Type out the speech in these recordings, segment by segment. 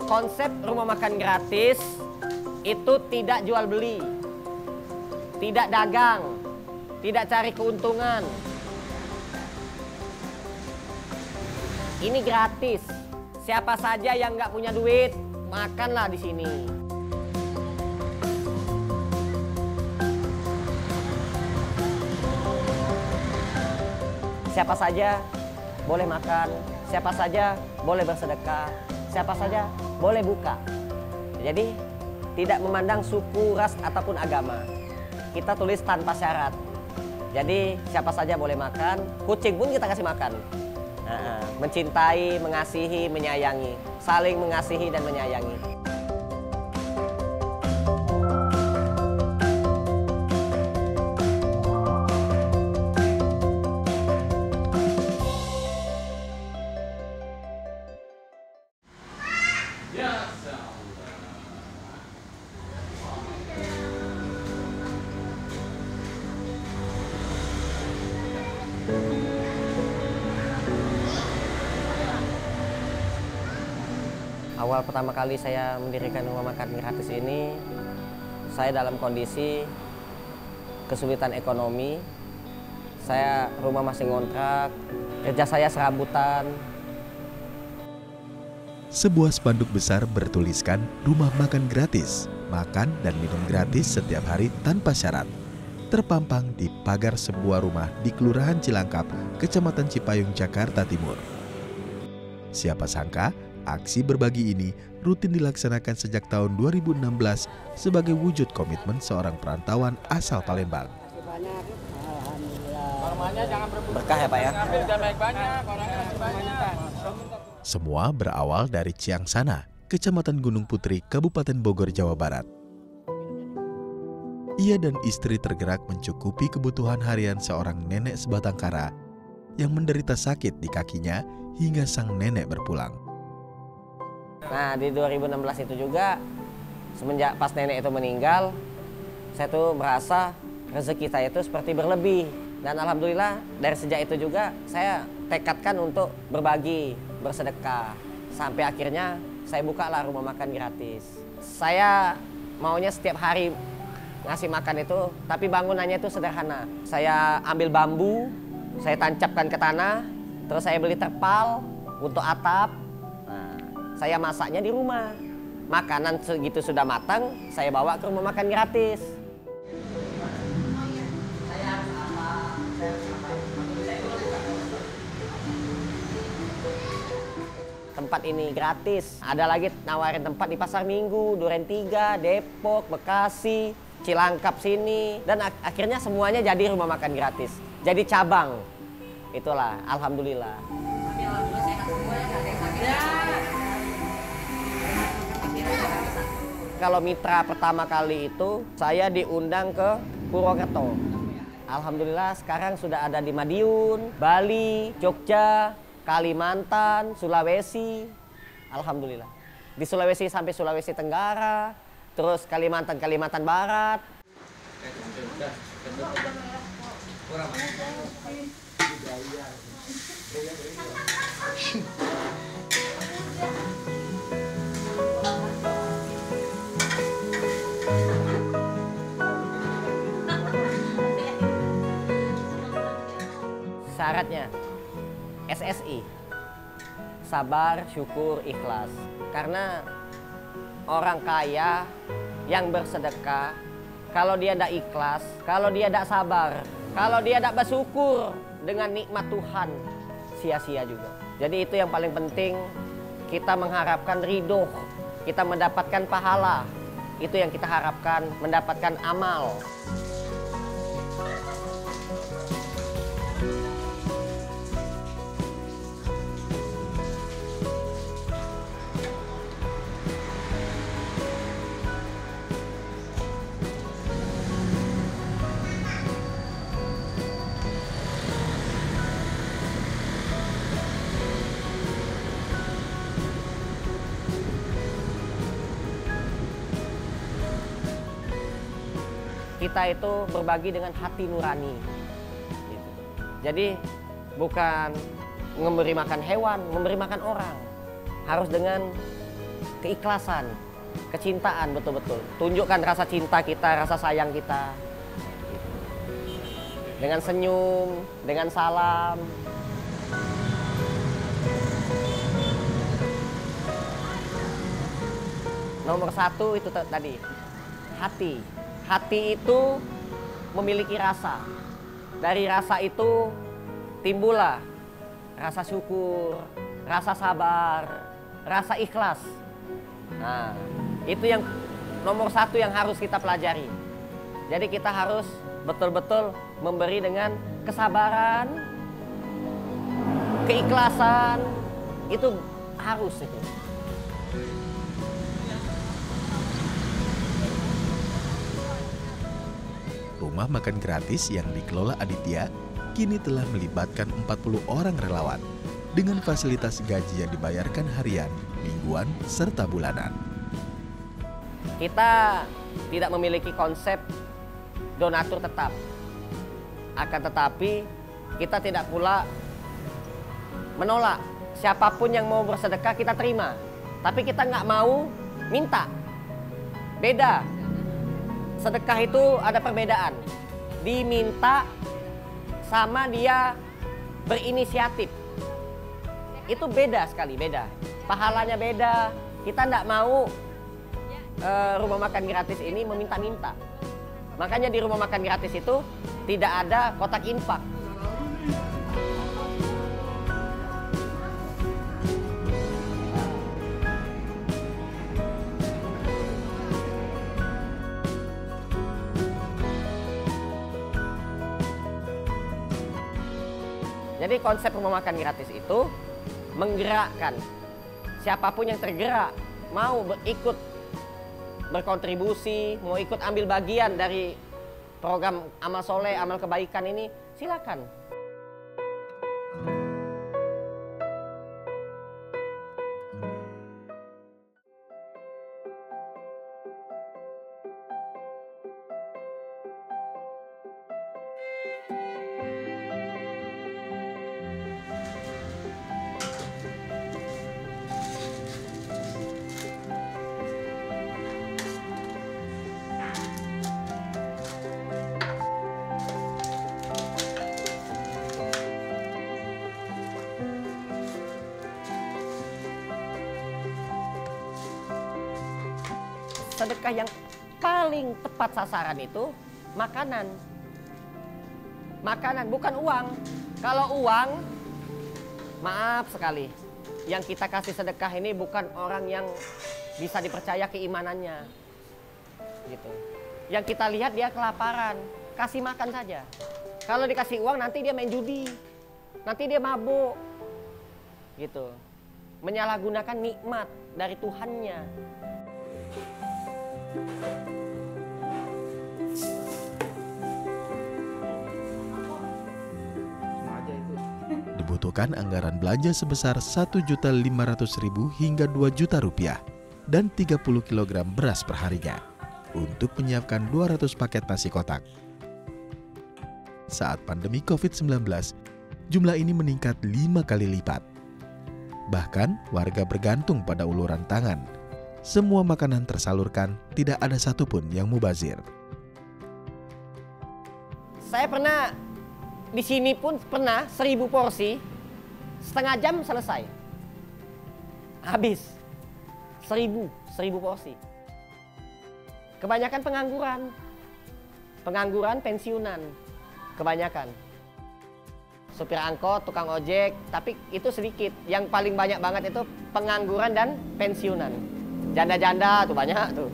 Konsep rumah makan gratis itu tidak jual beli, tidak dagang, tidak cari keuntungan. Ini gratis. Siapa saja yang nggak punya duit, makanlah di sini. Siapa saja boleh makan, siapa saja boleh bersedekah, siapa saja boleh buka. Jadi tidak memandang suku, ras ataupun agama. Kita tulis tanpa syarat. Jadi siapa saja boleh makan, kucing pun kita kasih makan. Mencintai, mengasihi, menyayangi, saling mengasihi dan menyayangi. Awal pertama kali saya mendirikan rumah makan gratis ini, saya dalam kondisi kesulitan ekonomi. Saya rumah masih ngontrak, kerja saya serabutan. Sebuah spanduk besar bertuliskan rumah makan gratis, makan dan minum gratis setiap hari tanpa syarat. Terpampang di pagar sebuah rumah di Kelurahan Cilangkap, Kecamatan Cipayung, Jakarta Timur. Siapa sangka aksi berbagi ini rutin dilaksanakan sejak tahun 2016 sebagai wujud komitmen seorang perantauan asal Palembang. Berkah ya Pak ya. Semua berawal dari Ciangsana, Kecamatan Gunung Putri, Kabupaten Bogor, Jawa Barat. Ia dan istri tergerak mencukupi kebutuhan harian seorang nenek sebatang kara yang menderita sakit di kakinya hingga sang nenek berpulang. Nah di 2016 itu juga, semenjak pas nenek itu meninggal, saya tuh merasa rezeki saya itu seperti berlebih. Dan alhamdulillah dari sejak itu juga saya tekadkan untuk berbagi, bersedekah. Sampai akhirnya saya bukalah rumah makan gratis. Saya maunya setiap hari ngasih makan itu, tapi bangunannya itu sederhana. Saya ambil bambu, saya tancapkan ke tanah, terus saya beli terpal untuk atap. Saya masaknya di rumah. Makanan segitu sudah matang, saya bawa ke rumah makan gratis. Tempat ini gratis. Ada lagi nawarin tempat di Pasar Minggu, Duren 3, Depok, Bekasi, Cilangkap sini. Dan akhirnya semuanya jadi rumah makan gratis. Jadi cabang. Itulah, alhamdulillah. Kalau mitra pertama kali itu, saya diundang ke Purwokerto. Alhamdulillah sekarang sudah ada di Madiun, Bali, Jogja, Kalimantan, Sulawesi. Alhamdulillah. Di Sulawesi sampai Sulawesi Tenggara, terus Kalimantan Barat. Syaratnya SSI, sabar, syukur, ikhlas. Karena orang kaya yang bersedekah, kalau dia tidak ikhlas, kalau dia tidak sabar, kalau dia tidak bersyukur dengan nikmat Tuhan, sia-sia juga. Jadi itu yang paling penting, kita mengharapkan ridho, kita mendapatkan pahala. Itu yang kita harapkan, mendapatkan amal. Kita itu berbagi dengan hati nurani. Gitu. Jadi bukan memberi makan hewan, memberi makan orang. Harus dengan keikhlasan, kecintaan betul-betul. Tunjukkan rasa cinta kita, rasa sayang kita. Dengan senyum, dengan salam. Nomor satu itu tadi, hati. Hati itu memiliki rasa. Dari rasa itu timbullah rasa syukur, rasa sabar, rasa ikhlas. Nah, itu yang nomor satu yang harus kita pelajari. Jadi kita harus betul-betul memberi dengan kesabaran, keikhlasan, itu harus itu. Rumah makan gratis yang dikelola Aditya kini telah melibatkan 40 orang relawan dengan fasilitas gaji yang dibayarkan harian, mingguan, serta bulanan. Kita tidak memiliki konsep donatur tetap. Akan tetapi kita tidak pula menolak. Siapapun yang mau bersedekah kita terima. Tapi kita nggak mau minta. Beda. Sedekah itu ada perbedaan. Diminta sama dia berinisiatif. Itu beda sekali, beda. Pahalanya beda. Kita nggak mau rumah makan gratis ini meminta-minta. Makanya di rumah makan gratis itu tidak ada kotak infak. Jadi konsep rumah makan gratis itu menggerakkan siapapun yang tergerak mau ikut berkontribusi, mau ikut ambil bagian dari program amal soleh, amal kebaikan ini, silakan. Sedekah yang paling tepat sasaran itu makanan. Makanan, bukan uang. Kalau uang, maaf sekali, yang kita kasih sedekah ini bukan orang yang bisa dipercaya keimanannya. Gitu. Yang kita lihat dia kelaparan, kasih makan saja. Kalau dikasih uang nanti dia main judi, nanti dia mabuk. Gitu. Menyalahgunakan nikmat dari Tuhannya. Dibutuhkan anggaran belanja sebesar Rp1.500.000 hingga Rp2.000.000 dan 30 kg beras perharinya untuk menyiapkan 200 paket nasi kotak. Saat pandemi COVID-19, jumlah ini meningkat 5 kali lipat. Bahkan warga bergantung pada uluran tangan. Semua makanan tersalurkan, tidak ada satupun yang mubazir. Saya pernah di sini pun pernah 1000 porsi, setengah jam selesai. Habis 1000 porsi. Kebanyakan pengangguran pensiunan, kebanyakan. Supir angkot, tukang ojek, tapi itu sedikit. Yang paling banyak banget itu pengangguran dan pensiunan. Janda-janda tuh banyak tuh.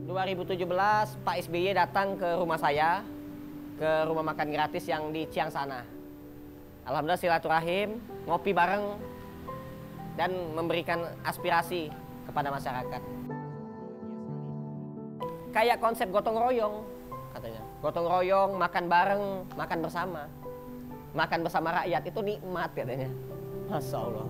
Dua 2017 Pak SBY datang ke rumah saya, ke rumah makan gratis yang di Ciang sana. Alhamdulillah silaturahim, ngopi bareng, dan memberikan aspirasi kepada masyarakat. Kayak konsep gotong royong. katanya. Gotong royong, makan bareng, makan bersama. Makan bersama rakyat itu nikmat katanya. Masya Allah.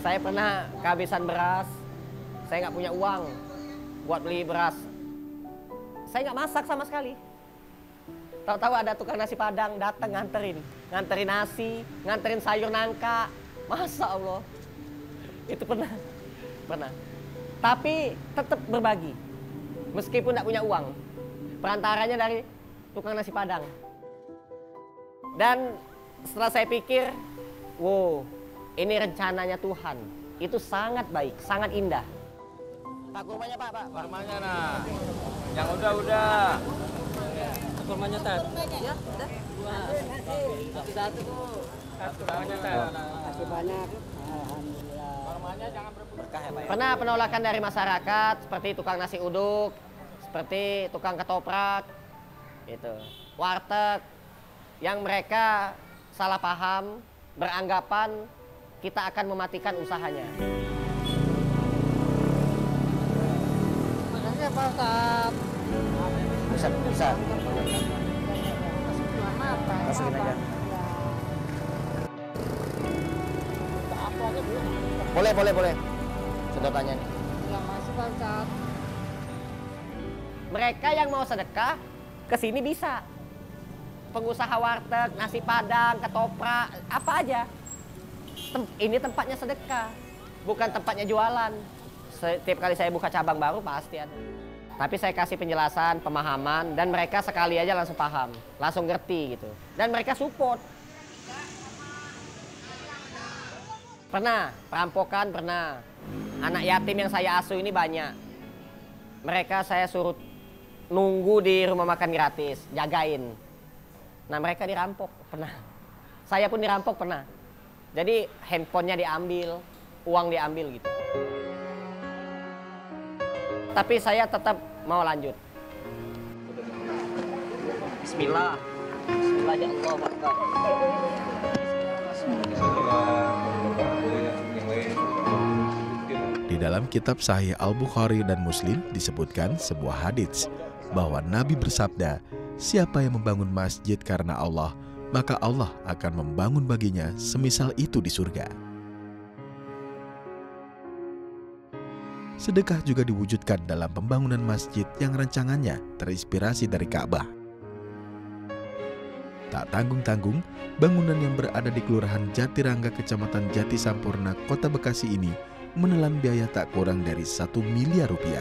Saya pernah kehabisan beras, saya nggak punya uang buat beli beras. Saya nggak masak sama sekali. Tahu-tahu ada tukang nasi Padang datang nganterin nasi, nganterin sayur nangka. Masya Allah, itu pernah. Tapi tetap berbagi, meskipun nggak punya uang. Perantaranya dari tukang nasi Padang. Dan setelah saya pikir, wow, ini rencananya Tuhan. Itu sangat baik, sangat indah. Pak, kurmanya Pak. Kurmanya nah. Yang udah. Kurmanya Tat. Ya, udah. Satu tuh. Kurmanya Tat. Makasih banyak. Alhamdulillah. Kurmanya jangan berputar. Pernah penolakan dari masyarakat seperti tukang nasi uduk, seperti tukang ketoprak, itu, warteg, yang mereka salah paham, beranggapan kita akan mematikan usahanya. Makasih Pak Ustaz. Bisa. Masukin Masukin aja. Apa aja Bu? Boleh. Sedotannya nih. Ya masih Pak Ustaz. Mereka yang mau sedekah ke sini bisa. Pengusaha warteg, nasi Padang, ketoprak, apa aja. Ini tempatnya sedekah, bukan tempatnya jualan. Setiap kali saya buka cabang baru pasti ada. Tapi saya kasih penjelasan, pemahaman, dan mereka sekali aja langsung paham, langsung ngerti gitu. Dan mereka support. Pernah, perampokan pernah. Anak yatim yang saya asuh ini banyak. Mereka saya suruh nunggu di rumah makan gratis, jagain. Nah mereka dirampok, pernah. Saya pun dirampok pernah. Jadi handphonenya diambil, uang diambil gitu. Tapi saya tetap mau lanjut. Bismillah. Bismillah ya Allah Akbar. Di dalam kitab Sahih Al-Bukhari dan Muslim disebutkan sebuah hadits bahwa Nabi bersabda, siapa yang membangun masjid karena Allah, maka Allah akan membangun baginya semisal itu di surga. Sedekah juga diwujudkan dalam pembangunan masjid yang rancangannya terinspirasi dari Ka'bah. Tak tanggung-tanggung, bangunan yang berada di Kelurahan Jatirangga, Kecamatan Jati Sampurna, Kota Bekasi ini menelan biaya tak kurang dari 1 miliar rupiah.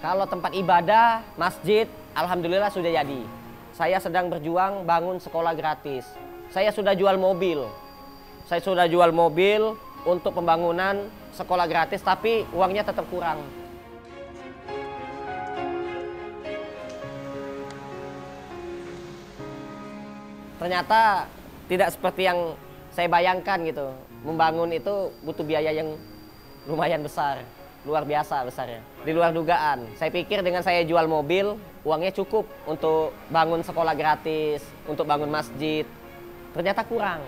Kalau tempat ibadah, masjid, alhamdulillah sudah jadi. Saya sedang berjuang bangun sekolah gratis. Saya sudah jual mobil. Untuk pembangunan sekolah gratis, tapi uangnya tetap kurang. Ternyata tidak seperti yang saya bayangkan gitu. Membangun itu butuh biaya yang lumayan besar. Luar biasa besarnya, di luar dugaan. Saya pikir dengan saya jual mobil, uangnya cukup untuk bangun sekolah gratis, untuk bangun masjid. Ternyata kurang.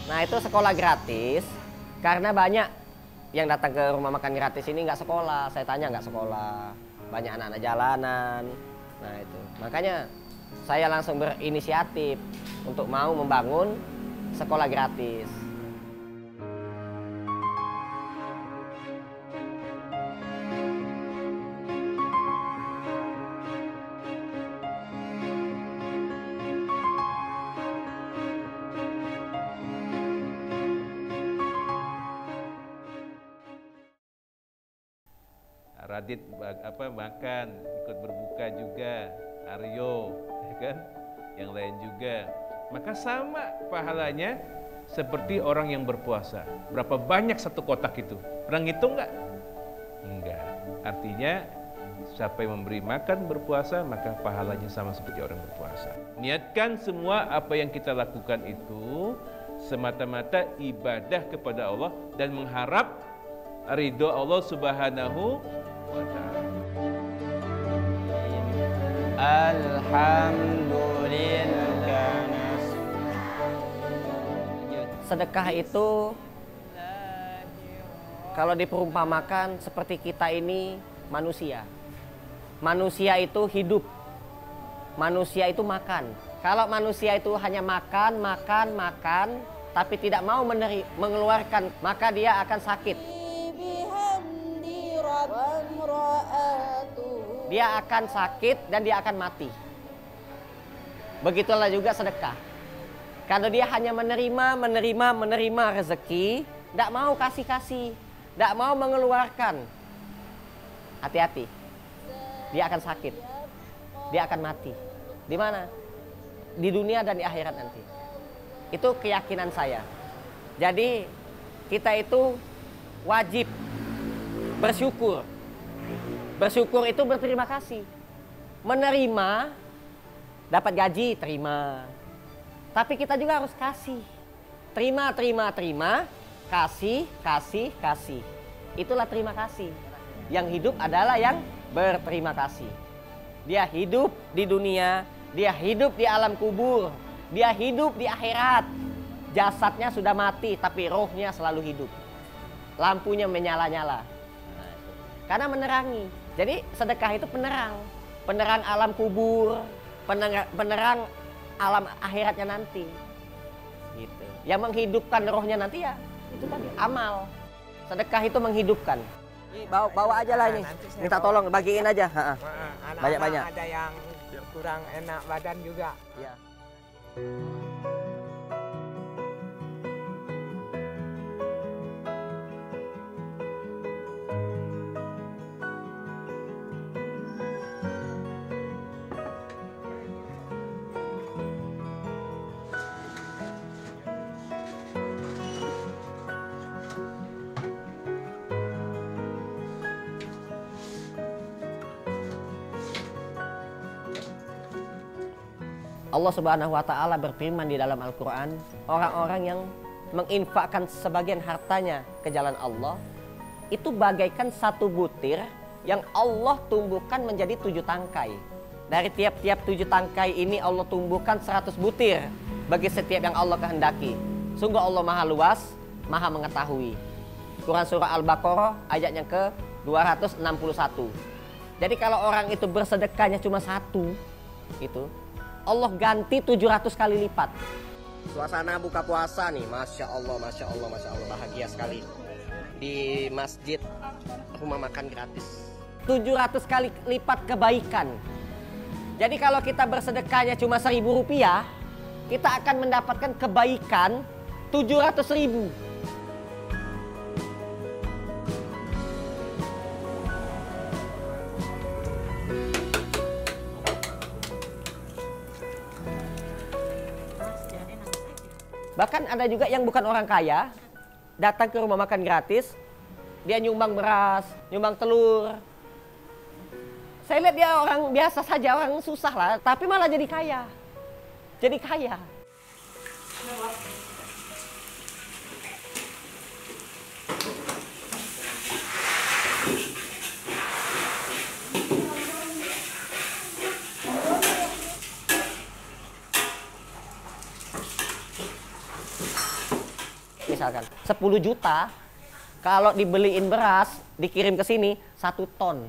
Nah itu sekolah gratis, karena banyak yang datang ke rumah makan gratis ini nggak sekolah. Saya tanya nggak sekolah, banyak anak-anak jalanan. Nah itu, makanya saya langsung berinisiatif untuk mau membangun sekolah gratis. Radit makan, ikut berbuka juga, Aryo, ya kan? Yang lain juga. Maka sama pahalanya seperti orang yang berpuasa. Berapa banyak satu kotak itu? Pernah ngitung nggak? Enggak. Artinya siapa yang memberi makan berpuasa, maka pahalanya sama seperti orang berpuasa. Niatkan semua apa yang kita lakukan itu semata-mata ibadah kepada Allah dan mengharap ridho Allah Subhanahu wa ta'ala. Alhamdulillah. Sedekah itu kalau diperumpamakan seperti kita ini manusia. Manusia itu hidup. Manusia itu makan. Kalau manusia itu hanya makan, tapi tidak mau mengeluarkan, maka dia akan sakit. Dia akan sakit dan dia akan mati. Begitulah juga sedekah. Kalau dia hanya menerima rezeki, tidak mau kasih-kasih, tidak mau mengeluarkan, hati-hati. Dia akan sakit, dia akan mati. Di mana? Di dunia dan di akhirat nanti. Itu keyakinan saya. Jadi kita itu wajib bersyukur. Bersyukur itu berterima kasih. Menerima, dapat gaji, terima. Tapi kita juga harus kasih. Terima, kasih. Itulah terima kasih. Yang hidup adalah yang berterima kasih. Dia hidup di dunia, dia hidup di alam kubur, dia hidup di akhirat. Jasadnya sudah mati, tapi rohnya selalu hidup. Lampunya menyala-nyala. Karena menerangi. Jadi sedekah itu penerang. Penerang alam kubur, penerang alam akhiratnya nanti. Gitu. Yang menghidupkan rohnya nanti ya itu tadi amal. Sedekah itu menghidupkan. Bawa aja lah ini. Minta tolong bagiin aja. Banyak-banyak. Ada yang kurang enak badan juga. Ya. Allah Subhanahu wa ta'ala berfirman di dalam Al-Quran, orang-orang yang menginfakkan sebagian hartanya ke jalan Allah, itu bagaikan satu butir yang Allah tumbuhkan menjadi 7 tangkai. Dari tiap-tiap 7 tangkai ini Allah tumbuhkan 100 butir bagi setiap yang Allah kehendaki. Sungguh Allah maha luas, maha mengetahui. Quran surah Al-Baqarah ayat yang ke 261. Jadi kalau orang itu bersedekahnya cuma 1, itu Allah ganti 700 kali lipat. Suasana buka puasa nih, Masya Allah, bahagia sekali. Di masjid, rumah makan gratis. 700 kali lipat kebaikan. Jadi kalau kita bersedekahnya cuma 1.000 rupiah, kita akan mendapatkan kebaikan 700.000. Bahkan ada juga yang bukan orang kaya, datang ke rumah makan gratis, dia nyumbang beras, nyumbang telur. Saya lihat dia orang biasa saja, orang susah lah, tapi malah jadi kaya. Jadi kaya. Misalkan 10 juta, kalau dibeliin beras, dikirim ke sini 1 ton.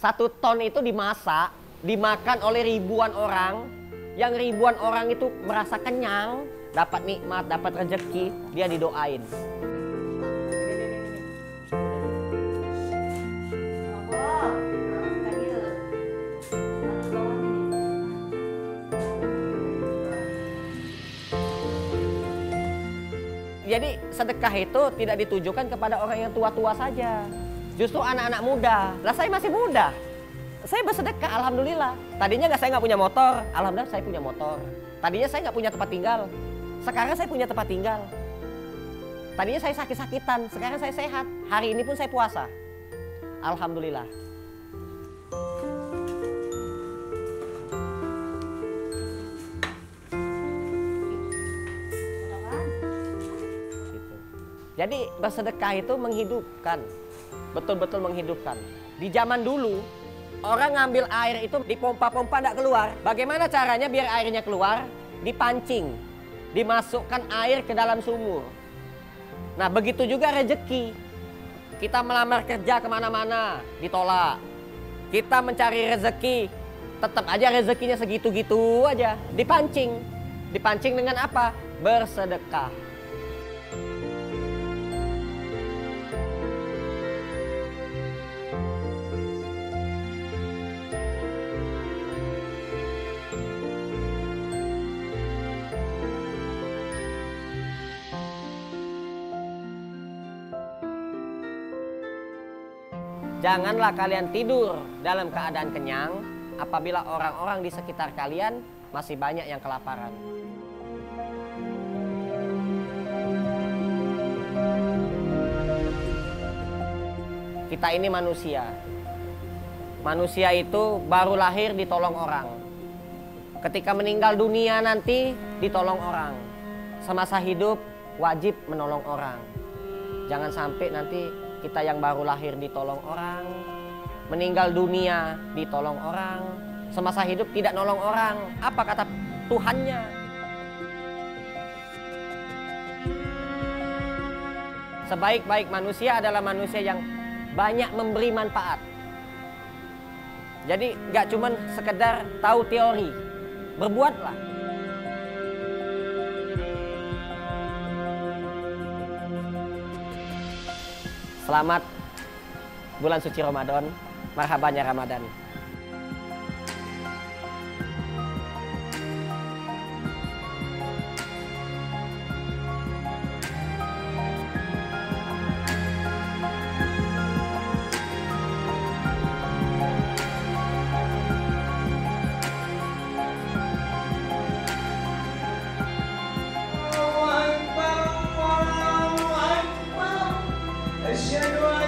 1 ton itu dimasak, dimakan oleh ribuan orang. Yang ribuan orang itu merasa kenyang, dapat nikmat, dapat rezeki, dia didoain. Jadi sedekah itu tidak ditujukan kepada orang yang tua-tua saja. Justru anak-anak muda. Lah saya masih muda. Saya bersedekah, alhamdulillah. Tadinya saya nggak punya motor, alhamdulillah saya punya motor. Tadinya saya nggak punya tempat tinggal, sekarang saya punya tempat tinggal. Tadinya saya sakit-sakitan, sekarang saya sehat. Hari ini pun saya puasa, alhamdulillah. Jadi bersedekah itu menghidupkan, betul-betul menghidupkan. Di zaman dulu, orang ngambil air itu dipompa-pompa tidak keluar. Bagaimana caranya biar airnya keluar? Dipancing, dimasukkan air ke dalam sumur. Nah begitu juga rezeki. Kita melamar kerja kemana-mana, ditolak. Kita mencari rezeki, tetap aja rezekinya segitu-gitu aja. Dipancing. Dipancing dengan apa? Bersedekah. Janganlah kalian tidur dalam keadaan kenyang apabila orang-orang di sekitar kalian masih banyak yang kelaparan. Kita ini manusia. Manusia itu baru lahir ditolong orang. Ketika meninggal dunia nanti ditolong orang. Semasa hidup wajib menolong orang. Jangan sampai nanti kita yang baru lahir ditolong orang, meninggal dunia ditolong orang, semasa hidup tidak nolong orang. Apa kata Tuhannya? Sebaik-baik manusia adalah manusia yang banyak memberi manfaat. Jadi nggak cuma sekedar tahu teori, berbuatlah. Selamat bulan suci Ramadan, marhaban ya Ramadan. أشهد أن